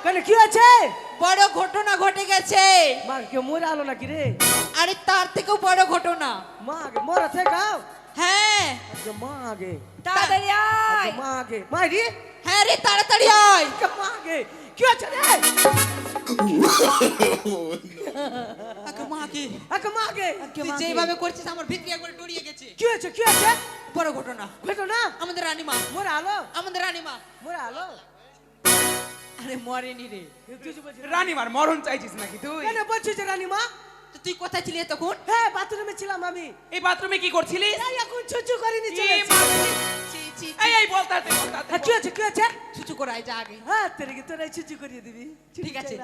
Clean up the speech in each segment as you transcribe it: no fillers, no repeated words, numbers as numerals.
কেন কি আছে? বড় ঘটনা ঘটে গেছে। মা কে মরে আলো নাকি রে? আরে তার থেকেও বড় ঘটনা। মা আগে মরা থেকাও। হ্যাঁ আগে মা আগে। তাড়াতাড়ি আয়। মা আগে মাইরি। হ্যাঁ রে তাড়াতাড়ি আয়। মা আগে কি আছে রে? আগে মা আগে। আগে মা আগে। তুই যেভাবে করছিস আমার ভিতরে একবার ডরিয়ে গেছে। কি আছে কি আছে? বড় ঘটনা। ঘটনা আমাদের রানীমা মরে আলো। আমাদের রানীমা মরে আলো। আরে মরেনি রে। তুই যে বলছিস রানীমার মরণ চাইছিস নাকি তুই? কেন বলছিস রানী মা? তো তুই কোথায় ছিলি তখন? হ্যাঁ বাথরুমে ছিলাম আমি। এই বাথরুমে কি করছিলিস? এই এখন চুচু করে নিচে এই চি চি এই এই বলতাতে বলতাতে। কি আছে কি আছে? ছুচু করাই যা আগে। হ্যাঁ তেরে কি তোরা চুচু করিয়ে দিবি। ঠিক আছে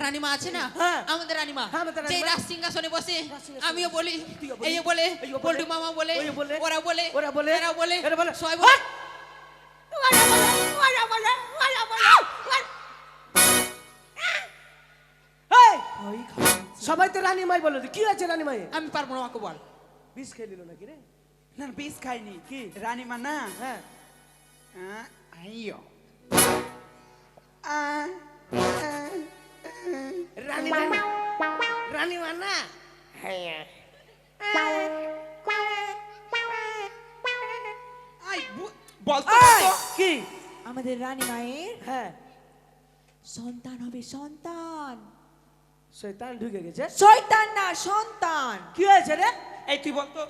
রানীমা আছে না? হ্যাঁ। আমাদের রানীমা হ্যাঁ, আমাদের যে রানীমা। রাজ সিংহাসনে বসে রাজসিংহাসনে আমিও বলি তুইও বলি। এই বলে এইও বলে। পল্টু মামা বলে ওইও বলে। ওরা বলে ওরা বলে। এরা বলে এরা বলে। সবাই বলে। এই সবাই তো রানী মাই বলো কি আছে রানী মাই? আমি পারবো না আমাকে বল। বিষ খেয়ে নিল নাকি রে? না বিষ খাইনি। কি? রানীমা না। হ্যাঁ আইয়ো। রানী রানী মা না। আই বলতো কি? আমাদের রানী মায়ের হ্যাঁ সন্তান হবে সন্তান। শয়তান ঢুকে গেছে। শয়তান না সন্তান। কি হয়েছে রে? এই তুই বলতো।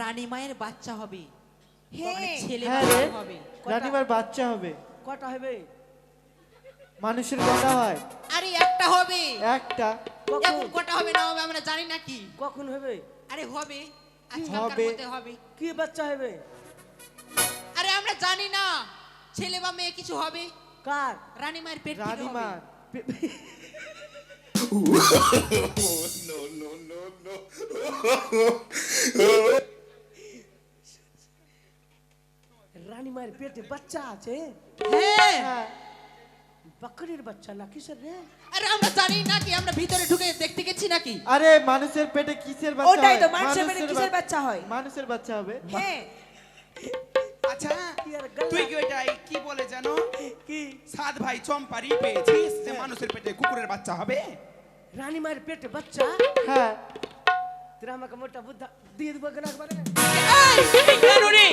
রানী মায়ের বাচ্চা হবে। হ্যাঁ। মানে ছেলে হ্যাঁ রে। মানুষ হবে। রানীমার বাচ্চা হবে। কটা হবে? মানুষের কটা হয়? আরে একটা হবে। একটা। কখন এখন কটা হবে না হবে আমরা জানি না কি। কখন হবে? আরে হবে আজকালকার হবে। মধ্যে হবে। কি বাচ্চা হবে? আরে আমরা জানি না ছেলে বা মেয়ে কিছু হবে। কার? রানী মায়ের পেট থেকে হবে। রানীমার। রানী মায়ের পেটে বাচ্চা আছে? হ্যাঁ হ্যাঁ। বকরির বাচ্চা না কিসের রে? আরে আমরা জানি না কি আমরা ভিতরে ঢুকে দেখতে গেছি নাকি। আরে মানুষের পেটে কিসের বাচ্চা হয়? ওটাই তো, মানুষের পেটে কিসের বাচ্চা হয়? মানুষের বাচ্চা হবে। হ্যাঁ আচ্ছা কি আর গল্লা? তুই কি ওইটাই কি বলে জানো? কি? সাত ভাই চম্পারি পেয়েছিস যে মানুষের পেটে কুকুরের বাচ্চা হবে? রানী মায়ের পেটে বাচ্চা? হ্যাঁ। তোরা আমাকে মোটা বুদ্ধা দিয়ে দেবো কেন একবারে? এই কেন রে?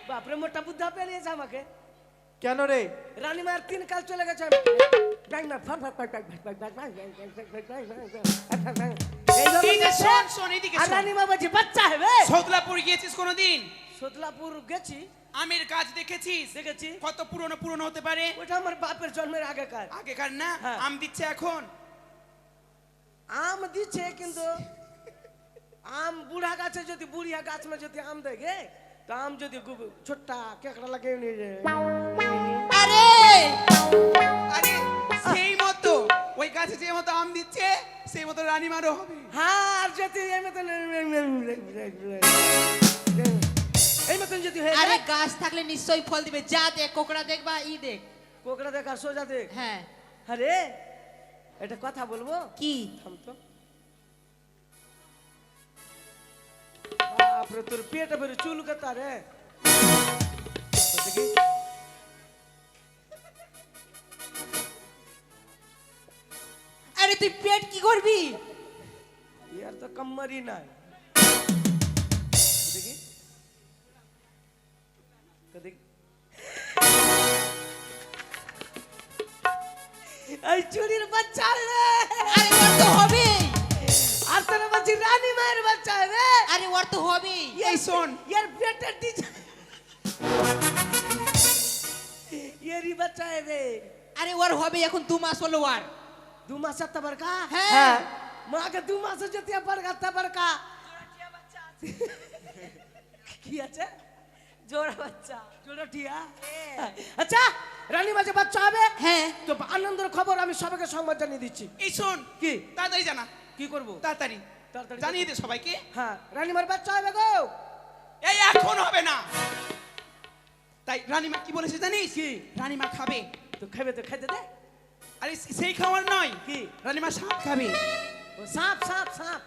বাপরে মোটা বুদ্ধা পেরিয়েছে আমাকে। কেন রে? রানী মায়ের 3 কাল চলে গেছে। এই যে শোন শোন এদিকে আর শোন। রানী মা বলছে বাচ্চা হবে। সদলাপুর গিয়েছিস কোনোদিন? সতলাপুর গেছি, আমের গাছ দেখেছিস? দেখেছি। কত পুরনো পুরনো হতে পারে? ওটা আমার বাপের জন্মের আগেকার। আগেকার না? হ্যাঁ। আম দিচ্ছে এখন? আম দিচ্ছে কিন্তু আম বুড়া গাছে যদি বুড়িয়া গাছ में যদি আম দেগে তো আম যদি ছোট্টা কেকড়া লাগে আরে আরে সেই মতো ওই গাছে যে মতো আম দিচ্ছে সেই মতো রানীমারও হবে। হ্যাঁ আর যদি এই মতন এই মতন যদি হয়ে আরে যায় গাছ থাকলে নিশ্চয়ই ফল দিবে। যা দেখ কোকড়া দেখবা ই দেখ। কোকড়া দেখা সোজা দেখ। হ্যাঁ আরে এটা কথা বলবো কি? থাম তো। বাপরে তোর পেটে ভরে চুল কথা রে। দেখি আরে তুই পেট কি করবি? यार तो कमर ही ना है। देखिए तो देख आई चूड़ीर बच्चा रे। আরে ওর তো হবে। আর তোর বাচ্চা রানী মায়ের বাচ্চা রে। আরে ওর তো হবে। এই শোন यार पेटे टीचर ये री बच्चा है रे। আরে ওর হবে এখন 2 মাস হলো ওর। 2 मास तबर का হ্যাঁ হ্যাঁ। मां के 2 मास जतिया बड़का तबर का কি আছে? জোড়া বাচ্চা। জোড়া টিয়া। আচ্ছা রানী মাঝে বাচ্চা হবে? হ্যাঁ তো আনন্দের খবর আমি সবাইকে সংবাদ জানিয়ে দিচ্ছি। এই শোন কি তাড়াতাড়ি জানা। কি করব? তাড়াতাড়ি তাড়াতাড়ি জানিয়ে দে সবাইকে। হ্যাঁ রানীমার বাচ্চা হবে গো। এই এখন হবে না। তাই রানীমা কি বলেছে জানিস? কি? রানীমা খাবে। তো খাবে তো খাইতে দে। আরে সেই খাওয়ার নয়। কি? রানীমা সাপ খাবে। ও সাপ সাপ সাপ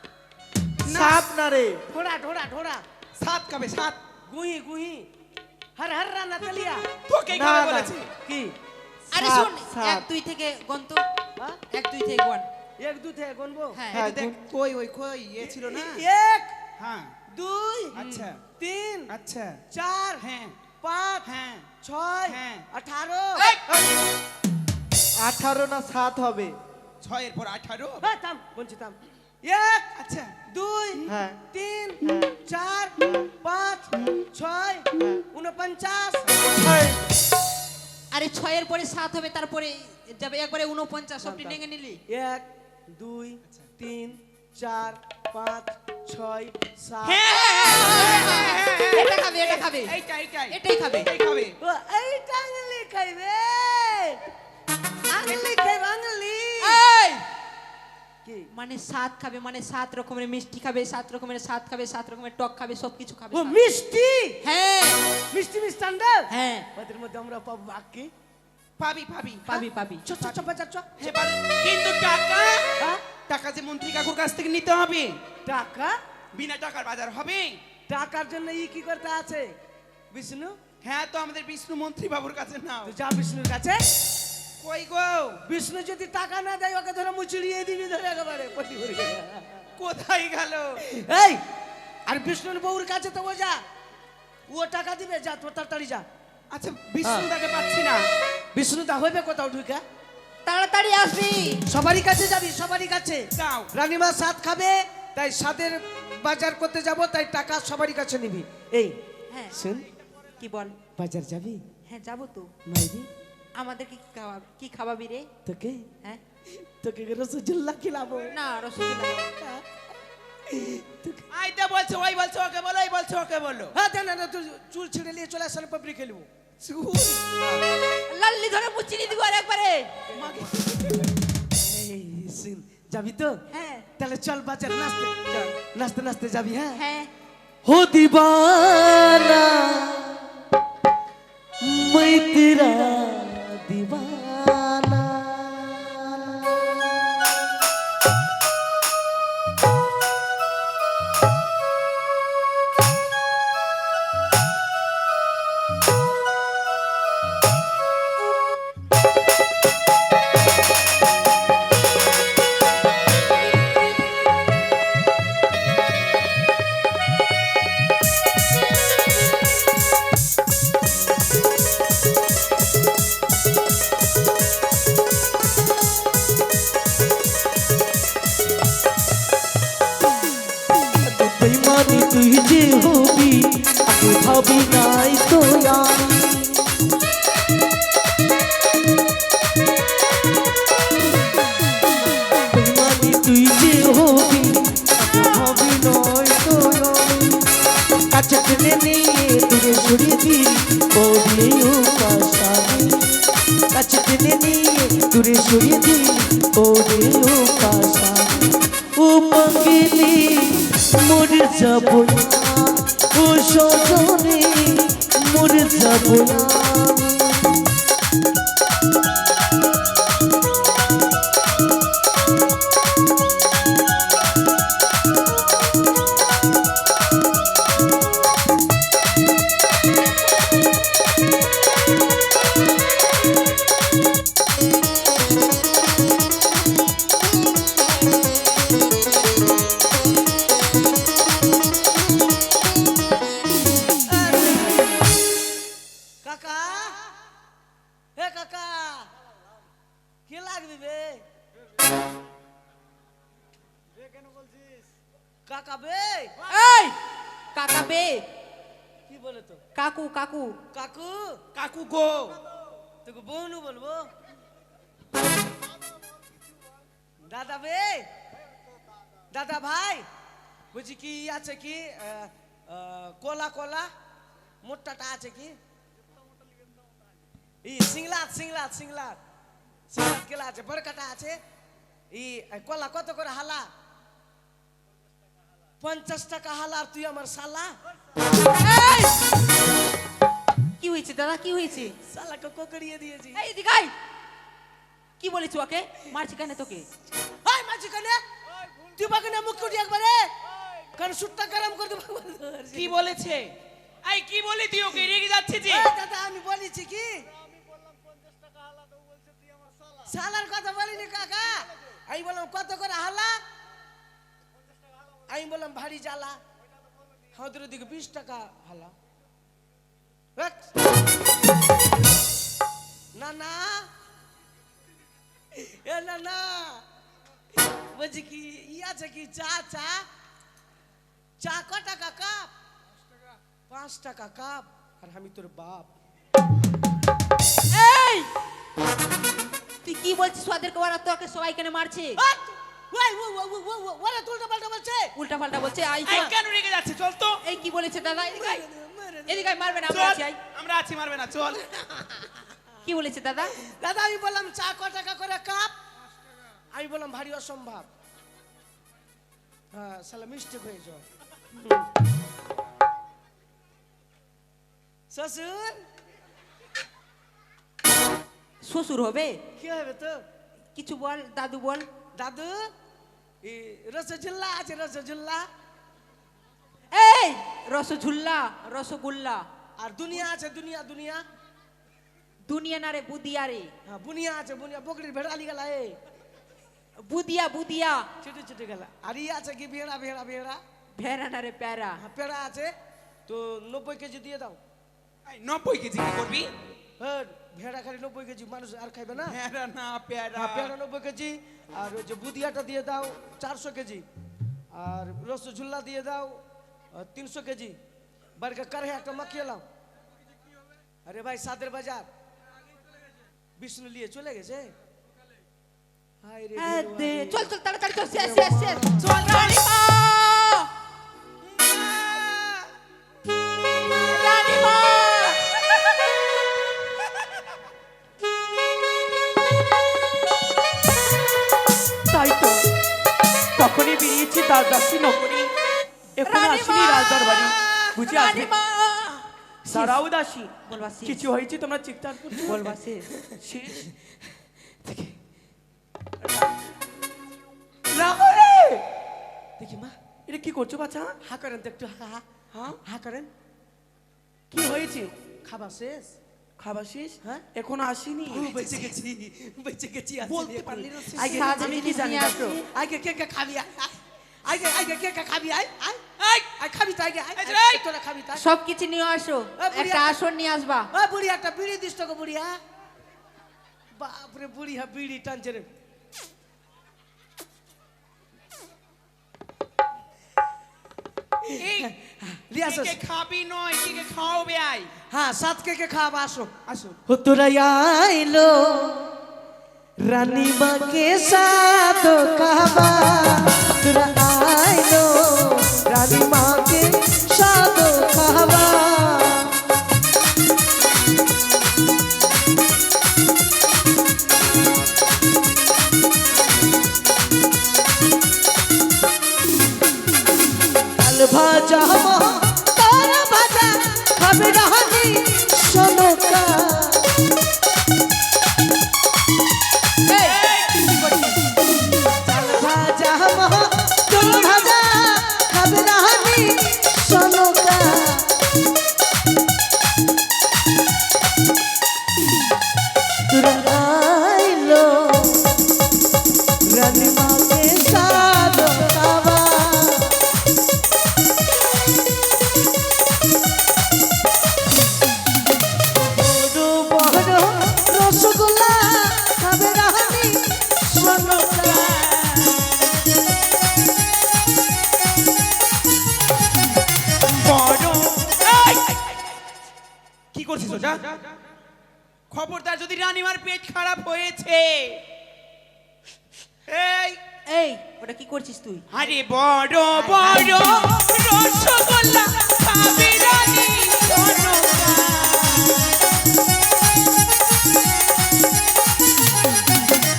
সাপ না রে। ঢোড়া ঢোড়া ঢোড়া সাপ খাবে সাপ। গুহি গুহি হর হর রানা তেলিয়া। তোকে না, খাবে না। বলেছে। কি আরে সাত, শুন সাত। 1 2 থেকে গন্ত হ্যাঁ? 1 2 থেকে গন 1 2 থেকে গুনবো হ্যাঁ হ্যাঁ, এই দেখ কই ওই কই ছিল না 1 হ্যাঁ 2 আচ্ছা 3 আচ্ছা 4 হ্যাঁ 5 হ্যাঁ 6 হ্যাঁ। 18 18 না 7 হবে। 6 এর পর 18 হ্যাঁ থাম বলছি থাম 1 আচ্ছা 2 হ্যাঁ 3 হ্যাঁ। 4 5 6 49 এই, আরে 6 এর পরে 7 হবে তারপরে যাবে একবারে 49 সবটি টেনে নিলি 1 2 3 4 5 6 7 এটা খাবে এটা খাবে এইটাই এটাই খাবে। এটাই খাবে ও এইটা আঙুলি খাইবে আঙুলি খাইবে আঙুলি এই কি মানে 7 খাবে মানে 7 রকমের মিষ্টি খাবে 7 রকমের 7 খাবে 7 রকমের টক খাবে সবকিছু খাবে ও সাত। মিষ্টি হ্যাঁ মিষ্টি মিষ্টান্ডাল হ্যাঁ ওদের মধ্যে আমরা পাবো বাকি পাবি পাবি পাবি পাবি চ চ চ বাজার চ হ্যাঁ, পাবি। কিন্তু টাকা হ্যাঁ? টাকা যে মন্ত্রী কাকুর কাছ থেকে নিতে হবে টাকা বিনা টাকার বাজার হবে টাকার জন্য কি করতে আছে বিষ্ণু হ্যাঁ তো আমাদের বিষ্ণু মন্ত্রী বাবুর কাছে নাও তুই যা বিষ্ণুর কাছে কই গো বিষ্ণু যদি টাকা না দেয় ওকে ধরে মুচড়িয়ে দিবি ধরে একেবারে পটি করে কোথায় গেল এই আর বিষ্ণুর বউর কাছে তো ও যা ও টাকা দিবে যা তোর তাড়াতাড়ি যা আচ্ছা বিষ্ণু তাকে পাচ্ছি না বিষ্ণু দা হইবে কোথাও ঢুকা তাড়াতাড়ি আসবি সবারই কাছে যাবি সবারই কাছে দাও রানীমা সাত খাবে তাই সাদের বাজার করতে যাব তাই টাকা সবারই কাছে নিবি এই হ্যাঁ শুন কি বল বাজার যাবি হ্যাঁ যাবো তো মাইরি আমাদেরকে কি খাওয়াবি রে তোকে হ্যাঁ তোকে রসগোল্লা খিলাবো না রসগোল্লা আইতে বলছো ওই বলছো ওকে বলো এই বলছো ওকে বলো হ্যাঁ না না তুই চুল ছিঁড়ে নিয়ে চলে আসলে পাপড়ি খেলবো চুল লাল্লি ধরে মুচিনি দিব আর একবারে এই শুন যাবি তো হ্যাঁ তাহলে চল বাজার নাচতে চল নাচতে নাচতে যাবি হ্যাঁ হ্যাঁ हो दीवाना मैं तेरा दीवाना বেমানি তুই যে হবি আমি ভাবি নাই তো আমি বেমানি তুই যে হবি আমি ভাবি নাই তো আমি কাছে টেনে নিয়ে দূরে সরিয়ে দিই বলিও কাশানি কাছে টেনে নিয়ে দূরে সরিয়ে দিই বলিও কাশানি ও মঙ্গিনী মরে যাব ও সজনে মরে যাব কাকা হে কাকা কি লাগবে বে কাকা বে এই কাকা বে কি বলে তো কাকু কাকু কাকু কাকু গো তোকে বোনু বলবো দাদা বে দাদা ভাই বলছি কি আছে কি কোলা কোলা মোটাটা আছে কি ই সিংলাত সিংলাত সিংলাত সিংলাত কেলা আছে বড়কাটা আছে ই কোলা কত করে হালা 50 টাকা হালা আর তুই আমার শালা এই কি হয়েছে দাদা কি হয়েছে শালাকে কোকড়িয়ে দিয়েছি এই দিগাই কি বলেছ ওকে মারছি কেন তোকে হাই মাঝি কানে তুই বাগানে মুখ কুটি একবারে কারণ সুটটা গরম করে দেবো কি বলেছে এই কি বলে তুই ওকে রেগে যাচ্ছে যে দাদা আমি বলেছি কি শালার কথা বলিনি কাকা, আমি বললাম কত করে হালা, আমি বললাম ভারী জ্বালা, আমাদের ওদিকে 20 টাকা হালা। না না এ না না, বলছি কি ই আছে কি, চা চা চা ক টাকা কাপ? 5 টাকা কাপ। আর আমি তোর বাপ। এই তুই কি বলছিস? ওদের ওরা তোকে সবাই কেন মারছে? ওরা উল্টা পাল্টা বলছে। উল্টা পাল্টা বলছে। আই এই কেন রেগে যাচ্ছে? চল তো। এই কি বলেছে দাদা? এদিকে আয়। এদিকে আয়, মারবে না, আমরা চল, আছি, আয়। আমরা আছি, মারবে না, চল। কি বলেছে দাদা? দাদা আমি বললাম চা ক টাকা করে কাপ? আমি বললাম ভারী অসম্ভব। হ্যাঁ শালা মিস্টেক হয়ে যাও। শ্বশুর শ্বশুর হবে? কি হবে তো? কিছু বল দাদু, বল। দাদু এই রসগোল্লা আছে, রসগোল্লা। এই রসঝুল্লা, রসগোল্লা। আর দুনিয়া আছে, দুনিয়া দুনিয়া। দুনিয়া না রে, বুদিয়া রে। হ্যাঁ বুনিয়া আছে, বুনিয়া বকরির ভেড়ালি গেলা। এ বুদিয়া, বুদিয়া। ছুটে ছুটে গেলা। আর ই আছে কি ভেড়া ভেড়া ভেড়া। ভেড়া না রে, প্যারা। হ্যাঁ পেড়া আছে তো 90 কেজি দিয়ে দাও। এই 90 কেজি কি করবি? হ্যাঁ ভেড়া খালি 90 কেজি, মানুষ আর খাইবে না। প্যারা না, প্যারা। হ্যাঁ পেড়া 90 কেজি। আর ওই যে বুদিয়াটা দিয়ে দাও 400 কেজি। আর রসগোল্লা দিয়ে দাও 300 কেজি। বাড়িতে কারে একটা মাখিয়ে লাও। আরে ভাই সাদের বাজার বিষ্ণু নিয়ে চলে গেছে। হায় রে হ্যাঁ, দে। ভগবান। চল চল তাড়াতাড়ি চল, শেষ শেষ শেষ। চল রানীমা, রানীমা। তাই তো তখনই বেরিয়েছি দাসী নগরী, এখন আসিনি রাজদরবারি। বুঝি আসবে? রানীমা। দাঁড়াও দাসী, বলবা শেষ। কিছু হয়েছে? তোমরা চিৎকার করছো। বলবা শেষ। শেষ রাখো রে। দেখি মা, এটা কি করছো বাচ্চা? হা করেন তো একটু, হা হা হ্যাঁ, হা করেন। কি হয়েছে? খাবার শেষ? খাবার শেষ? হ্যাঁ। এখন আসিনি। বেঁচে গেছি, বেঁচে গেছি। বলতে পারলি না শেষ? আগে সাহায্য আমি কি জিনিস জানি নিয়ে না আসো। তো। আগে কে কে খাবি? আগে আগে কে কে খাবি? আয় আয় এই, আয় খাবি তো আগে। আয়, এই যে, আয়, এই। তোরা খাবি তাই। সব কিছু নিয়ে আসো, বুড়িয়া। একটা আসন নিয়ে আসবা। ও বুড়ি একটা বিড়ি দিস তো গো বুড়িয়া। বাপরে বুড়ি হ্যাঁ বিড়ি টানছে রে। এই লিয়া কে কে খাবি নয়, কে কে খাওয়াবে? আয়। হ্যাঁ সাত কে কে খাওয়াবা, আসো। আসুন। हो तोरा आइलो रानी के साथ कहबा, तोरा आइलो रानी के साथ कहबा। आल भाजा तारा भाजा खाबे रहनी सोनो का। चाल भाजा तुम भाजा खाबे रहनी सोनो का। तुरा आइलो रानी माँ के साथ खावा। বড় বড় রসগোল্লা খাবে রানী সোনকা। বড়। এই! কি করছিস ওটা? খবরদার, যদি রানীমার পেট খারাপ হয়েছে। এই এই ওটা কি করছিস তুই? আরে বড় বড় রসগোল্লা খাবে রানী সোনকা।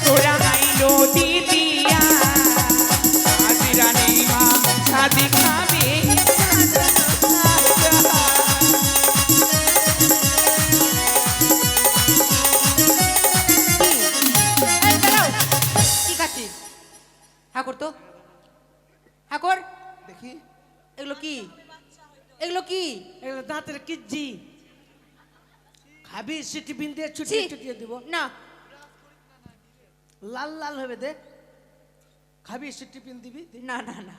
তোরা আইলো দিদিয়া, আজ রানীমা সাথে খাবে। এই দাঁড়াও, কি খাচ্ছিস? হ্যাঁ কর তো, হ্যাঁ কর। দেখি এগুলো কি? এগুলো কি? এগুলো দাঁতের কিজি খাবি, সিটি বিন দিয়ে ছি, ছুটিয়ে ছুটিয়ে দিব। না লাল লাল হবে দে, খাবি এসে টিফিন দিবি দে। না না না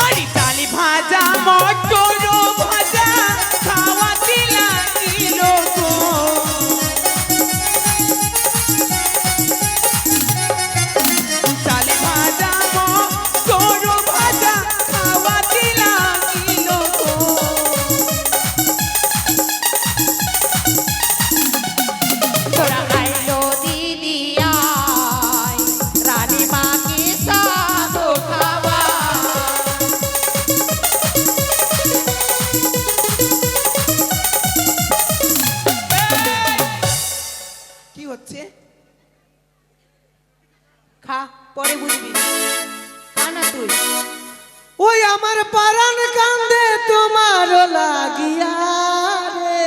আরে ডালি ভাজা মটর ভাজা খাওয়া দিল গো। ডালি ভাজা মটর ভাজা খাওয়া দিল গো। তোরা আইলো দিদি আয় রানী মাকে সাধু খাওয়া কি হচ্ছে? খা পরে বুঝবি খা না তুই ওই আমার পারান কান্দে তোমার লাগিয়া রে,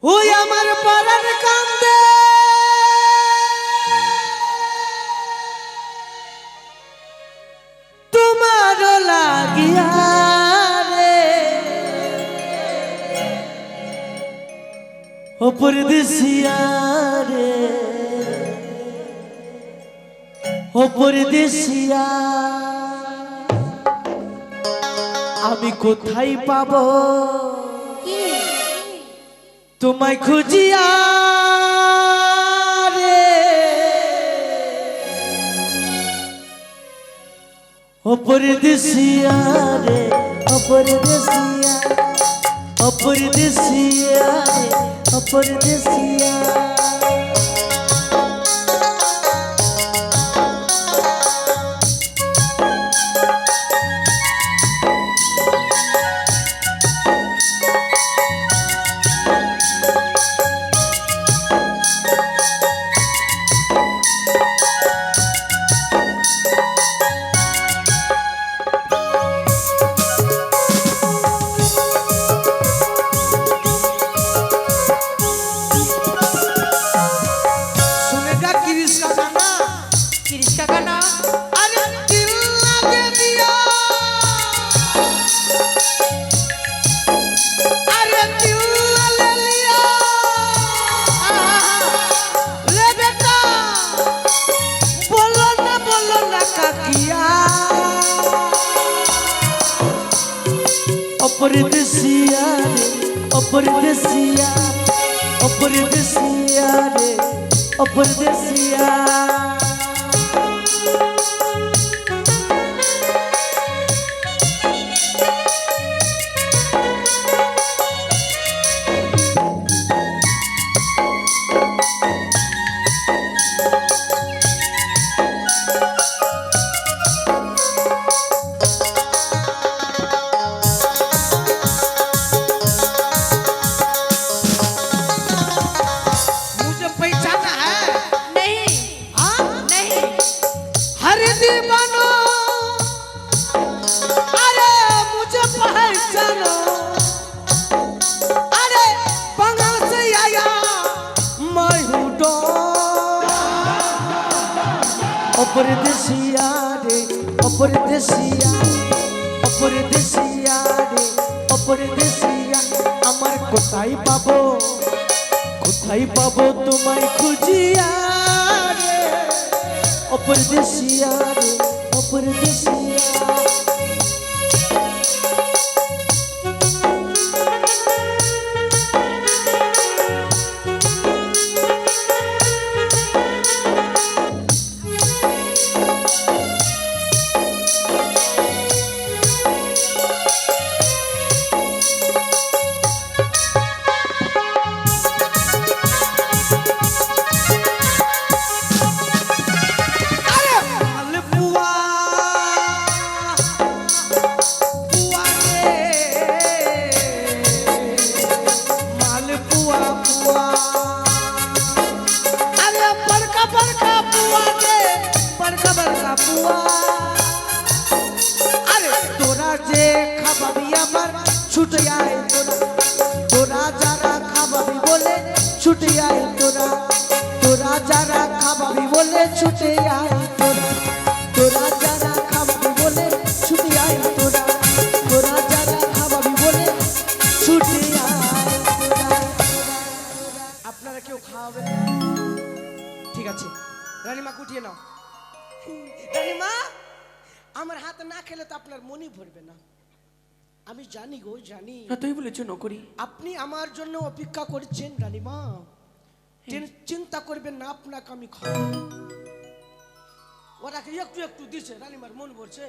ওই আমার পারান কান্দে তোমার লাগিয়া রে, ও পরদেশিয়া রে, ও পরদেশিয়া আমি কোথায় পাবো তোমায় খুঁজিয়া রে, ও পরদেশিয়া রে, ও পরদেশিয়া, ও পরদেশিয়া রে, ও পরদেশিয়া। सुनेगा किरिश का गाना, কিরিশ কাকা না अरे दिल लगे दिया, अरे दिल ले लिया, ले बेटा बोलो ना का किया, ओ परदेसिया रे, ओ परदेसिया, ओ परदेसिया रे, ओ परदेसिया। मुझे पहचाना है, नहीं हाँ? नहीं हर दीवानो, अरे मुझे पहचानो, अरे बंगाल से आया मैं हूँ डॉन, ओ परदेसिया रे, ओ परदेसिया, ओ परदेसिया रे, ओ परदेसिया আমার কোথায় পাবো, কোথায় পাবো তোমায় খুঁজিয়া রে, ও परदेसिया রে, ও परदेसिया। अरे मालपुआ बड़का बड़का पुआ दे बड़का बड़का पुआ अरे तोरा जे खाबाबी আমার ছুটে আয় তোরা তোরা যারা খাবাবি বলে ছুটে আয় তোরা তোরা যারা খাবাবি বলে ছুটে আয় তোরা তোরা যারা খাবাবি বলে ছুটে আয় তোরা তোরা যারা খাবাবি বলে ছুটে আয় তোরা আপনারা কেউ খাওয়াবেন না? ঠিক আছে রানীমাকে উঠিয়ে নাও রানীমা আমার হাতে না খেলে তো আপনার মনই ভরবে না আমি জানি গো জানি তুই বলেছ নকরি আপনি আমার জন্য অপেক্ষা করছেন রানীমা চিন্তা করবেন না আপনাকে আমি খাওয়াবো ওরাকে একটু একটু দিছে রানীমার মন ভরছে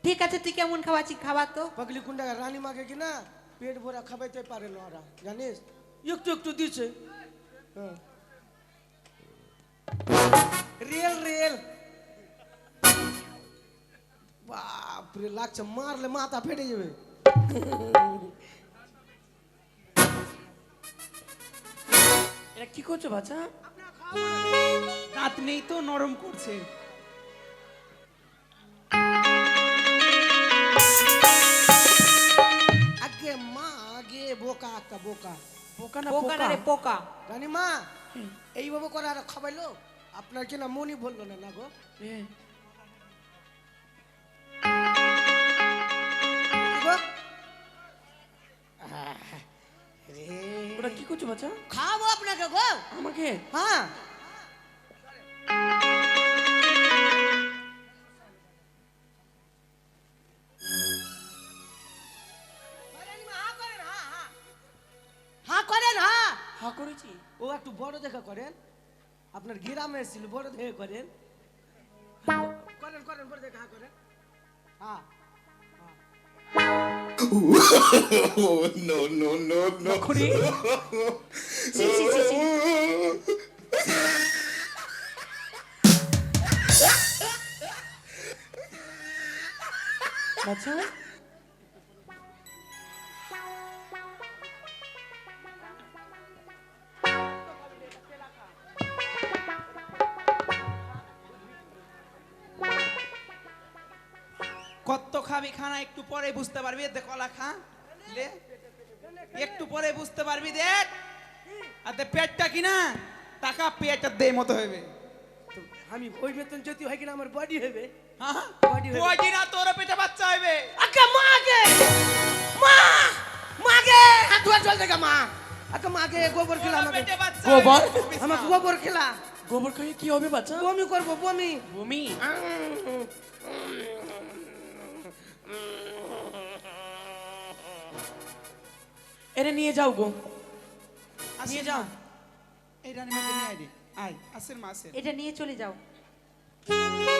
ঠিক আছে তুই কেমন খাওয়াচ্ছি খাবার তো পাগলি কুন্ডা রানীমাকে কিনা পেট ভরা খাবাইতে পারে না ওরা জানিস একটু একটু দিছে হ্যাঁ। রিয়েল রিয়েল বাপরে লাগছে মারলে মাথা ফেটে যাবে এটা কি করছো বাচ্চা দাঁত নেই তো নরম করছে। আগে মা আগে বোকা একটা বোকা পোকা না পোকা না পোকা রে পোকা রানীমা এইভাবে করে আর খাবাইলো আপনার কিনা মনই বললো না না গো এ, কি গো? ওটা কি করছো বাচ্চা খাবো আপনাকে গো আমাকে হ্যাঁ হ্যাঁ করেন হ্যাঁ হা করেছি ও একটু বড় দেখা করেন আপনার গ্রামে ছিল বড় দেখে করেন করেন করেন বড় দেখা করেন হ্যাঁ Oh, no, no, no, no. নকরি ছি ছি ছি ছি বাচ্চা কত খাবি খানা একটু পরে বুঝতে পারবি দে কলা খা লে একটু পরে বুঝতে পারবি দেখ আর দে পেটটা কিনা টাকা পেটটা দে মতো হবে তো আমি ওই বেতন যদি হয় কিনা আমার বডি হবে হ্যাঁ Body হবে। বডি না তোর পেটে বাচ্চা হবে আগে মাগে মা মাগে হাত ধোয়া চল দেখা মা আগে মাগে গোবর খেলা তোর আমাকে পেটে বাচ্চা গোবর? হবে। আমাকে গোবর খেলা গোবর খাইয়ে কি হবে বাচ্চা বমি করবো বমি বমি এরে নিয়ে যাও গো নিয়ে যাও এই রানী মাকে নিয়ে আয় রে আয় আসেন মা আসেন এটা নিয়ে চলে যাও ও